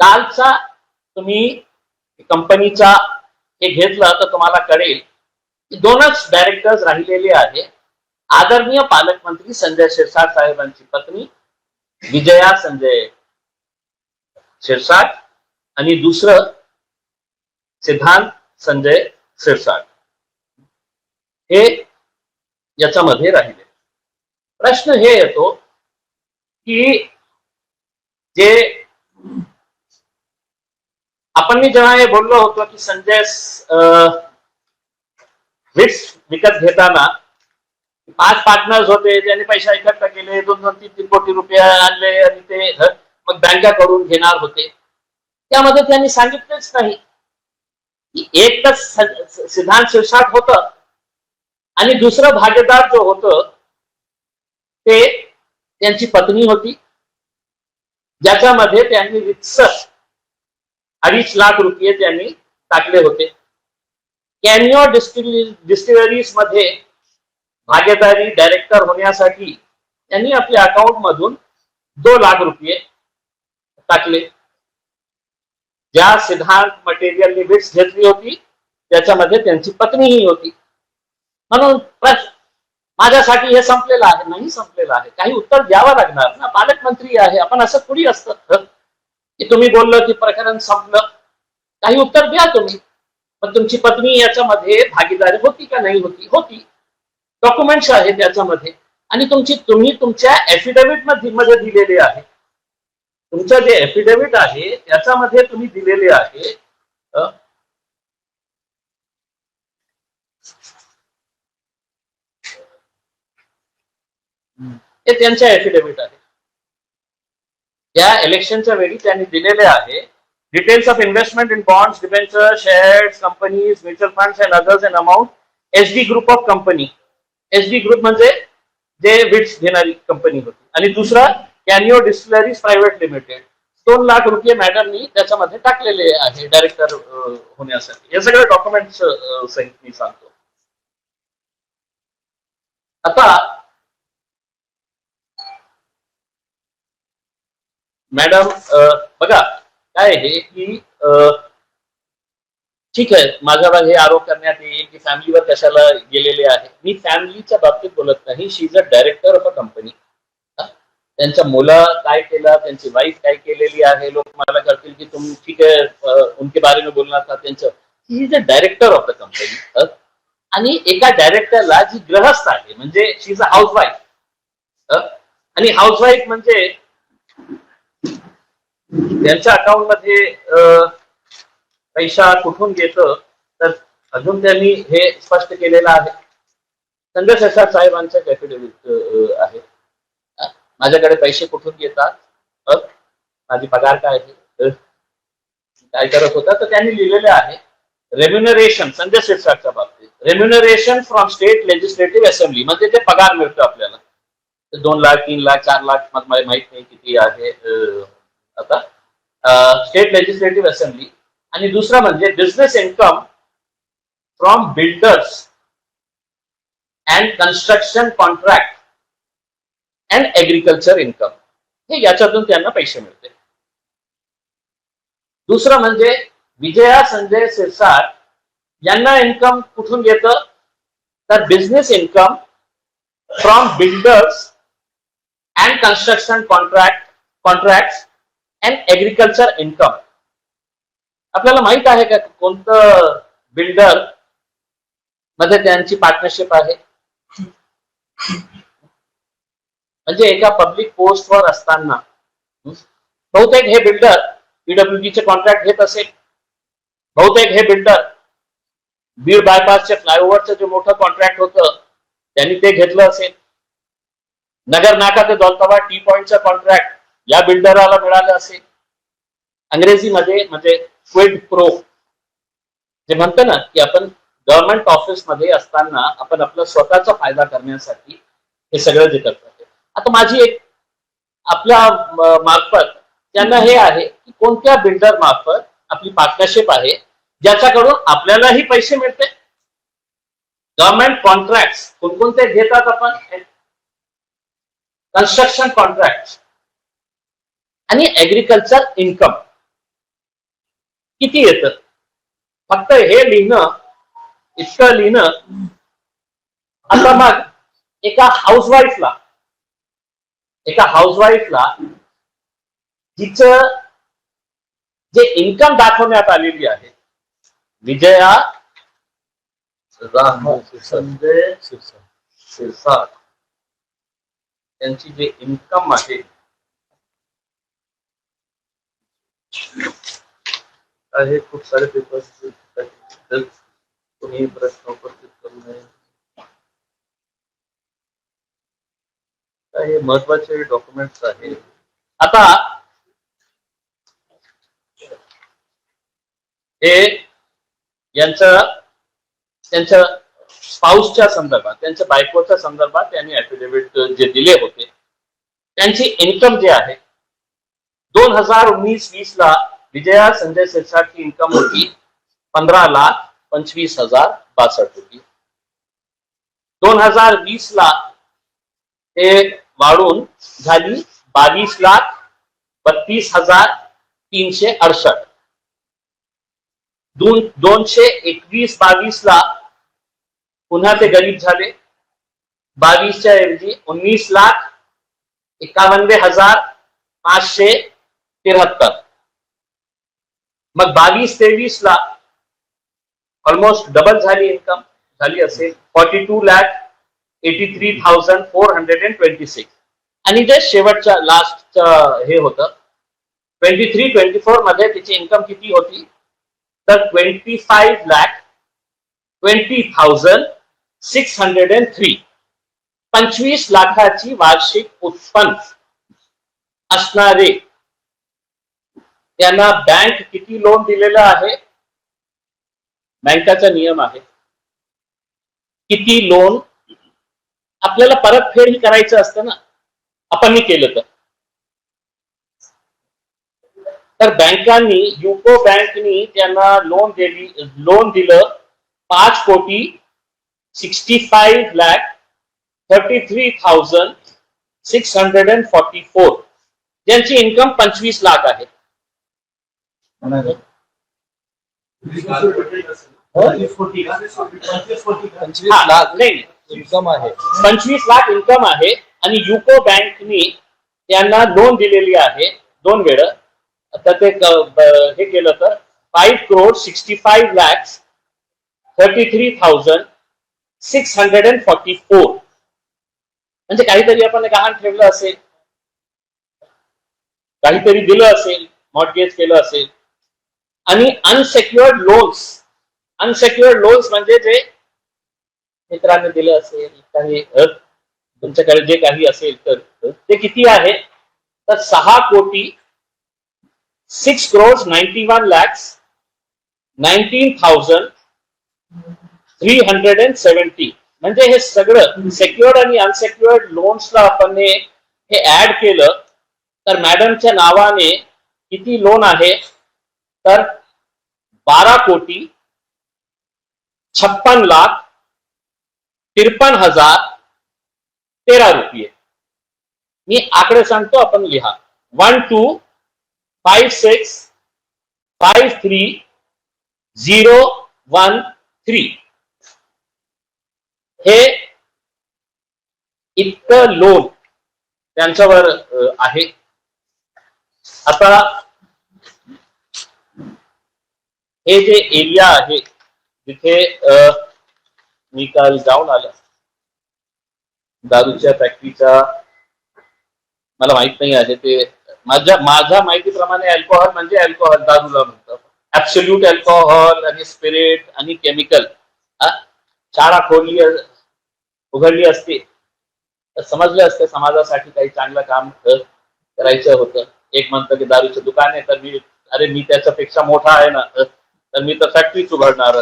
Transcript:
कालचा तुम्ही कंपनीचा हे घेतलं तर तुम्हाला कळेल की दोनच डायरेक्टर्स राहिलेले आहे. आदरणीय पालकमंत्री संजय शिरसाट साहेबांची पत्नी विजया संजय शिरसाट आणि दुसरं सिद्धांत संजय शिरसाट हे याच्यामध्ये राहिले. प्रश्न हे येतो की जे आपण मी जेव्हा हे बोललो होतो की संजय विट्स विकत घेताना 5 पार्टनर्स होते, ज्यांनी पैसा एकत्र केले, 2-3 कोटी रुपये आणले आणि ते मग बँकाकडून घेणार होते. त्यामध्ये त्यांनी सांगितलेच नाही की एक तर सिद्धांत शिरसाट होतं आणि दुसरं भागीदार जो होतं ते त्यांची पत्नी होती, ज्याच्यामध्ये त्यांनी रितसर 2.5 लाख रुपये त्यांनी टाकले होते. कॅनिओ डिस्टिलरीज मध्ये भागीदारी डायरेक्टर होण्यासाठी त्यांनी आपल्या अकाउंट मधून 2 लाख रुपये टाकले. ज्या सिद्धांत मटेरियलनी विट्स घेतली होती त्याच्यामध्ये त्यांची पत्नीही होती. म्हणून माझ्यासाठी हे संपलेलं आहे, नाही संपलेलं आहे. काही उत्तर द्यावं लागणार ना, पालकमंत्री आहे आपण. असं थोडी असतं की तुम्ही बोललं की प्रकरण संपलं. काही उत्तर द्या तुम्ही. पण तुमची पत्नी याच्यामध्ये भागीदारी होती का नाही होती? होती. डॉक्युमेंट्स आहेत त्याच्यामध्ये आणि तुम्ही तुमच्या एफिडेव्हिट मध्ये दिलेले आहे. तुमचं जे एफिडेव्हिट आहे त्याच्यामध्ये तुम्ही दिलेले आहे हे त्यांच्या एफिडेव्हिट आहे. त्या इलेक्शनच्या वेळी त्यांनी दिलेले आहे details of investment in bonds, debenture, shares, companies, mutual funds and others in amount SD group of company. SD group म्हणजे जे विट्स घेणारी कंपनी होती. आणि दुसरा कॅनिओ डिस्टिलरीज प्रायव्हेट लिमिटेड 2 लाख रुपये मॅडमनी त्याच्यामध्ये टाकलेले आहे डायरेक्टर होण्यासाठी. हे सगळे डॉक्युमेंट्स सहित मी सांगतो. आता मॅडम बघा काय आहे की ठीक आहे, माझ्यावर हे आरोप करण्यात येईल की फॅमिलीवर कशाला गेलेले आहे. मी फॅमिलीच्या बाबतीत बोलत नाही. She is a director of a company. त्यांच्या मुलं काय केलं, त्यांची वाईफ काय केलेली आहे, लोक मला करतील की तुम ठीक आहे उनके बारे में बोलणार था. त्यांचं she is a director of the company. आणि एका डायरेक्टरला जी ग्रहस्थ आहे म्हणजे शी इज अ हाऊसवाईफ. आणि हाऊसवाईफ म्हणजे त्यांच्या अकाउंट मध्ये पैसा कुठून घेतं तर अजून त्यांनी हे स्पष्ट केलेलं आहे. संजय शिरसाट साहेबांचं एफिडेव्हिट आहे. माझ्याकडे पैसे कुठून येतात, माझी पगार काय आहे, काय करत होता, तर त्यांनी लिहिलेले आहे रेम्युनरेशन. संजय शिरसाटच्या बाबतीत remuneration from state legislative assembly म्हणजे जे पगार मिळतो आपल्याला 2 लाख 3 लाख 4 लाख मला माहित नाही किती आहे आता, स्टेट लेजिस्लेटिव्ह असेंब्ली. आणि दुसरा म्हणजे business income from builders and construction contract and agriculture income. हे याच्यातून त्यांना पैसे मिळते. दुसरं म्हणजे विजया संजय शिरसाट यांना इन्कम कुठून येतं तर business income from builders and construction contract and agriculture income. आपल्याला माहित आहे का कोणतं बिल्डर मध्ये त्यांची पार्टनरशिप आहे? म्हणजे एका पब्लिक पोस्टवर असताना बहुतेक हे बिल्डर पीडब्ल्यूडीचे कॉन्ट्रॅक्ट घेत असेल. बहुतेक हे बिल्डर बीड बायपासचे फ्लायओव्हरचं जे मोठं कॉन्ट्रॅक्ट होतं त्यांनी ते घेतलं असेल. नगर नाका ते दौलताबाद टी पॉइंटचं कॉन्ट्रॅक्ट या बिल्डरला मिळालं असेल. अंग्रेजीमध्ये म्हणजे क्विड प्रो जे म्हणतो ना की आपण गव्हर्नमेंट ऑफिस मध्ये असताना आपण आपला स्वतःचा फायदा करण्यासाठी हे सगळं जे करतो. आता माझी एक आपल्या मार्फत त्यांना हे आहे की कोणत्या बिल्डर मार्फत आपली पार्टनरशिप आहे ज्याच्याकडून आपल्यालाही पैसे मिळते. गव्हर्नमेंट कॉन्ट्रॅक्ट कोणकोणते घेतात आपण? कन्स्ट्रक्शन कॉन्ट्रॅक्ट आणि एग्रीकल्चर इन्कम. किती येतं? फक्त हे लिहिणं, इतकं लिहिणं. आता मग एका हाऊसवाईफला तिचं जे इन्कम दाखवण्यात आलेली आहे, विजया संजय शिरसाट यांची जे इन्कम आहे, खूप सारे पेपर्स कोणी प्रश्न उपस्थित करू नये, हे महत्वाचे डॉक्युमेंट्स आहेत. आता हे त्यांच्या स्पाऊसच्या संदर्भात, त्यांच्या बायकोच्या संदर्भात त्यांनी ऍफिडेव्हिट जे दिले होते, त्यांची इन्कम जे आहे 2019-20 ला विजया संजय शिरसाटची इन्कम होती 15,25,062 रुपये. 2020 ला ते वाढून झाली 22,32,368. 221-22 ला पुन्हा ते गरीब झाले. 22च्या ऐवजी 19,51,573. मग 22-23 ला ऑलमोस्ट डबल झाली इन्कम, झाली असेल 42,83,426. आणि जे शेवटच्या लास्टचं हे होतं 23-24 मध्ये तिची इन्कम किती होती? तर 25,20,603. 25 लाखाची वार्षिक उत्पन्न असणारे त्यांना बँक किती लोन दिलेलं आहे? बँकाचा नियम आहे, किती लोन आपल्याला परतफेड करायचं असतं ना, आपण केलं तर बँकांनी, युको बँकनी त्यांना लोन दिलं 5,65,33,644, ज्यांची इन्कम 25 लाख आहे. 25 लाख इन्कम आहे आणि युको बँकनी त्यांना लोन दिलेली आहे 2 वेळा. आता ते हे केलं तर 5,65,33,644. म्हणजे काहीतरी आपण गहाण ठेवलं असेल, काहीतरी दिलं असेल, मॉर्टगेज केलं असेल. आणि अनसेक्युअर्ड लोन्स म्हणजे जे मित्रांनी दिलं असेल, काही तुमच्याकडे जे काही असेल तर ते किती आहे? तर 6,91,19,370. म्हणजे हे सगळं सेक्युअर्ड आणि अनसेक्युअर्ड लोन्सला आपण हे ऍड केलं तर मॅडमच्या नावाने किती लोन आहे? तर 12,56,53,013 रुपये. मी आकडे सांगतो, आपण लिहा. 1256,53,013. हे इतकं लोन त्यांच्यावर आहे. आता हे जे एरिया आहे जिथे मी काल जाऊन आलो, दारूच्या फॅक्टरीचा, मला माहित नाही आहे ते, माझ्या माहितीप्रमाणे अल्कोहोल म्हणजे अल्कोहोल, दारूला म्हणतात ऍब्सोल्यूट अल्कोहोल आणि स्पिरिट आणि केमिकल. शाळा उघडली असती तर समजलं असतं समाजासाठी काही चांगलं काम करायचं होतं. एक म्हणतं की दारूचं दुकान आहे, तर मी त्याच्यापेक्षा मोठा आहे ना, तर मी तर फॅक्टरीच उघडणार